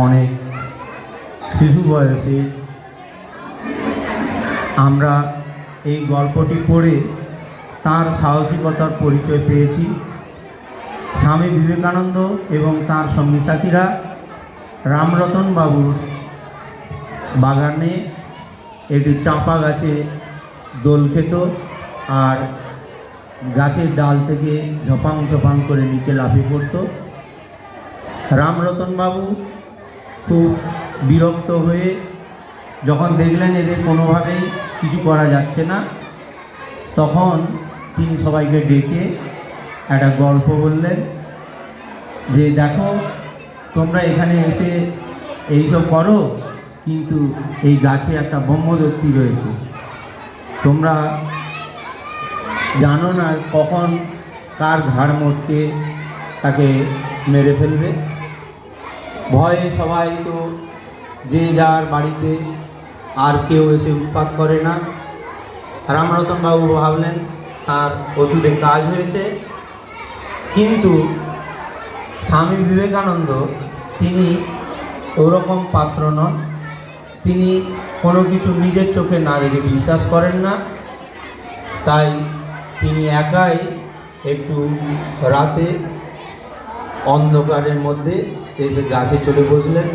অনেক শিশু বয়সে আমরা এই গল্পটি পড়ে তার সাহসিকতার পরিচয় পেয়েছি। স্বামী বিবেকানন্দ এবং তার সঙ্গী সাথীরা রামরতন বাবুর বাগানে একটি চাঁপা গাছে দোল খেত আর গাছের ডাল থেকে ঝপাং ঝপাং করে নিচে লাফিয়ে পড়ত। রামরতন বাবু খুব বিরক্ত হয়ে যখন দেখলেন এদের কোনোভাবেই কিছু করা যাচ্ছে না, তখন তিনি সবাইকে ডেকে একটা গল্প বললেন যে দেখো, তোমরা এখানে এসে এইসব করো, কিন্তু এই গাছে একটা ব্রহ্মদত্তি রয়েছে। তোমরা জানো না কখন কার ঘাড় মোটকে তাকে মেরে ফেলবে। ভয়ে সবাই তো যে যার বাড়িতে, আর কেউ এসে উৎপাত করে না। রামরতন বাবু ভাবলেন তার ওষুধে কাজ হয়েছে, কিন্তু স্বামী বিবেকানন্দ তিনি ওরকম পাত্র নন। তিনি কোনো কিছু নিজের চোখে না দেখে বিশ্বাস করেন না। তাই তিনি একাই একটু রাতে অন্ধকারের মধ্যে এসে গাছে চলে বসলেন।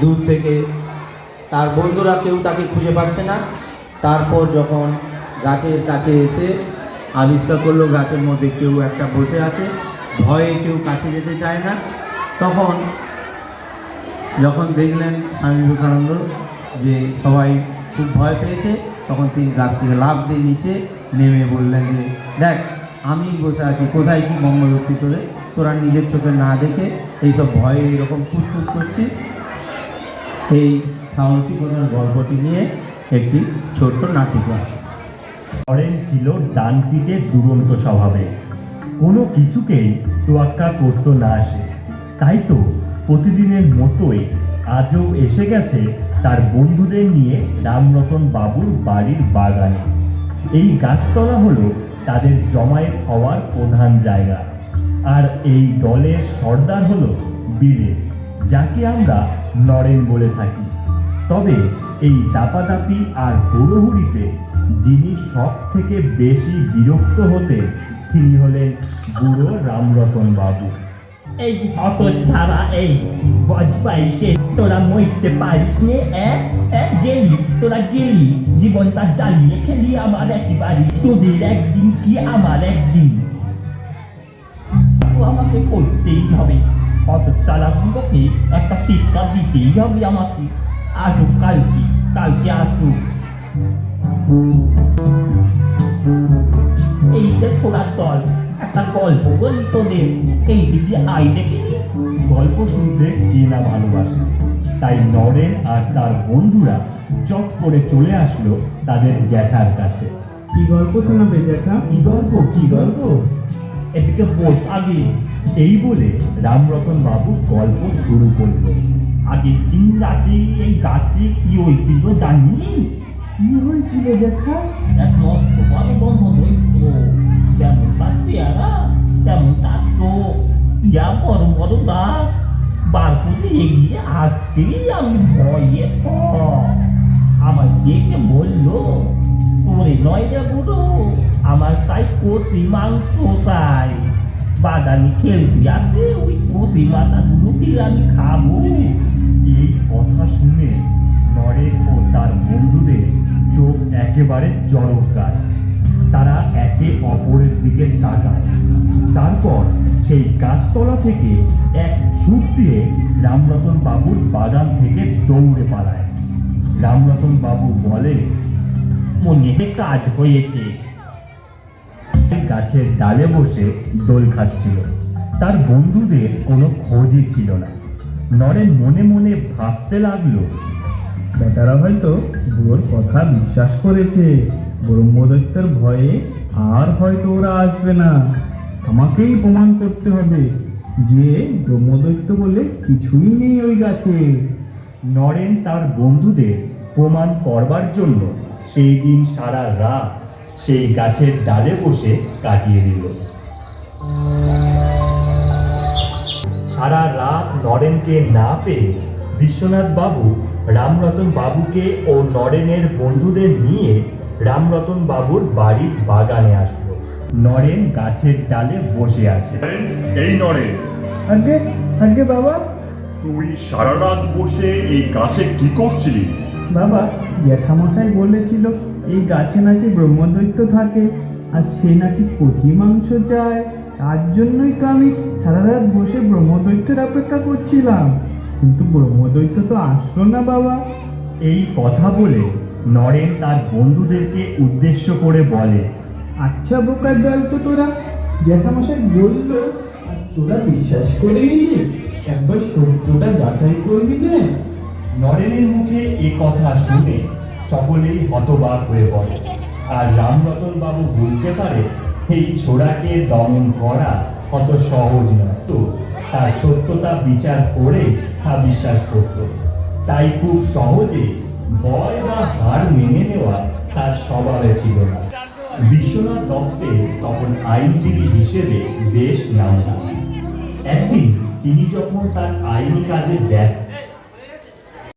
দূর থেকে তার বন্ধুরা কেউ তাকে খুঁজে পাচ্ছে না। তারপর যখন গাছের কাছে এসে আবিষ্কার করলো গাছের মধ্যে কেউ একটা বসে আছে, ভয়ে কেউ কাছে যেতে চায় না। তখন যখন দেখলেন স্বামী বিবেকানন্দ যে সবাই খুব ভয় পেয়েছে, তখন তিনি গাছ থেকে লাফ দিয়ে নিচে নেমে বললেন যে দেখ, আমি বসে আছি, কোথায় কি ব্রহ্মদত্তি তোরা নিজের চোখে না দেখে এইসব ভয়ে এরকম কুটকুট করছিস। এই সাহসিকতার গল্পটি নিয়ে একটি ছোট্ট নাটিকা। নরেন ছিল ডানপিটে দুরন্ত স্বভাবে, কোনো কিছুকেই তোয়াক্কা করতো না সে। তাই তো প্রতিদিনের মতোই আজও এসে গেছে তার বন্ধুদের নিয়ে রামরতন বাবুর বাড়ির বাগানে। এই গাছতলা হলো তাদের জমায়েত হওয়ার প্রধান জায়গা। আর এই দলের সর্দার হলো বীরে, যাকে আমরা নরেন বলে থাকি। তবে এই দাপাদাপি আর হুড়োহুড়িতে যিনি সব থেকে বেশি বিরক্ত হতেন তিনি হলেন বুড়ো রামরতন বাবু। এই অত ছাড়া এই বজপাইসে তোরা মরতে পারিস নে, গেলি তোরা গেলি, জীবনটা জ্বালিয়ে খেলি আমার একেবারে। তোদের একদিন কি আমার একদিন, তো আমাকে করতেই হবে। অত চালাকগুলোকে একটা শিক্ষা দিতেই হবে আমাকে। আসুক কালকে আসুক। এই যে ছোড়ার দল, একটা গল্প বলি তোদের, এই দিকে আই দেখিনি। গল্প শুনতে কে না ভালোবাসে, তাই নরেন আর তার বন্ধুরা চট করে চলে আসলো তাদের জ্যাঠার কাছে। কি গল্প শোনাবে জ্যাঠা? কি গল্প? এদিকে বস আগে। এই বলে রামরতন বাবু গল্প শুরু করলো। আগের দিন রাতে এই গাছে কি হয়েছিল জানিস? কি হয়েছিল জ্যাঠা? এক মস্ত বড় ব্রহ্মদৈত্য, যেমন তার চেহারা তেমন তার চোখ, ইয়া বড় বড় দাঁত। বার করে এগিয়ে আসতেই আমি ভয়ে আমার দেখে বললো, তোরে নয় রে বুড়ো, আমার চাই কষি মাংস চাই। বাগানে খেলতে আসে ওই কষি মাথাগুলোকে আমি খাবো। এই কথা শুনে নরেন ও তার বন্ধুদের চোখ একেবারে চড়ক গাছ। তারা একে অপরের দিকে তাকায়। তারপর সেই গাছতলা থেকে এক ছুট দিয়ে রামরতন বাবুর বাগান থেকে দৌড়ে পালায়। রামরতন বাবু বলে, মনে হয় কাজ হয়েছে। গাছের ডালে বসে দোল খাচ্ছিল। তার বন্ধুদের কোনো খোঁজই ছিল না। নরেন মনে মনে ভাবতে লাগলো, বেটারা হয়তো বুড়োর কথা বিশ্বাস করেছে। ব্রহ্মদৈত্যের ভয়ে আর হয়তো ওরা আসবে না। আমাকেই প্রমাণ করতে হবে যে ব্রহ্মদৈত্য বলে কিছুই নেই ওই গাছে। নরেন তার বন্ধুদের প্রমাণ করবার জন্য সেই দিন সারা রাত সেই গাছের ডালে বসে কাটিয়ে দিল। সারা রাত নরেনকে না পেয়ে বিশ্বনাথ বাবু রামরতন বাবুকে ও নরেনের বন্ধুদের নিয়ে রামরতন বাবুর বাড়ির বাগানে আসলো। নরেন গাছের ডালে বসে আছে। এই নরেন, আগে আগে বাবা। তুই সারা রাত বসে এই গাছে কি করছিলি? বাবা, জ্যাঠামশাই বলেছিল এই গাছে নাকি ব্রহ্মদৈত্য থাকে আর সে নাকি কচি মাংস চায়। তার জন্যই তো আমি সারা রাত বসে ব্রহ্মদৈত্যের অপেক্ষা করছিলাম, কিন্তু ব্রহ্মদৈত্য তো আসলো না বাবা। এই কথা বলে নরেন তার বন্ধুদেরকে উদ্দেশ্য করে বলে, আচ্ছা বোকার দল তো তোরা, জ্যাঠামশাই বলল আর তোরা বিশ্বাস করে নিলি? একবার সত্যটা যাচাই করবি না? নরেনের মুখে এ কথা শুনে সকলেই হতবাক হয়ে পড়ে। আর রামরতন বাবু বুঝতে পারে এই ছোড়াকে দমন করা অত সহজ নয়। তো তার সত্যতা বিচার করে তা বিশ্বাস করত। তাই খুব সহজে ভয় বা হার মেনে নেওয়া তার স্বভাবে ছিল না। বিশ্বনাথ দত্তের তখন আইনজীবী হিসেবে বেশ নাম। একদিন তিনি যখন তার আইনি কাজে ব্যস্ত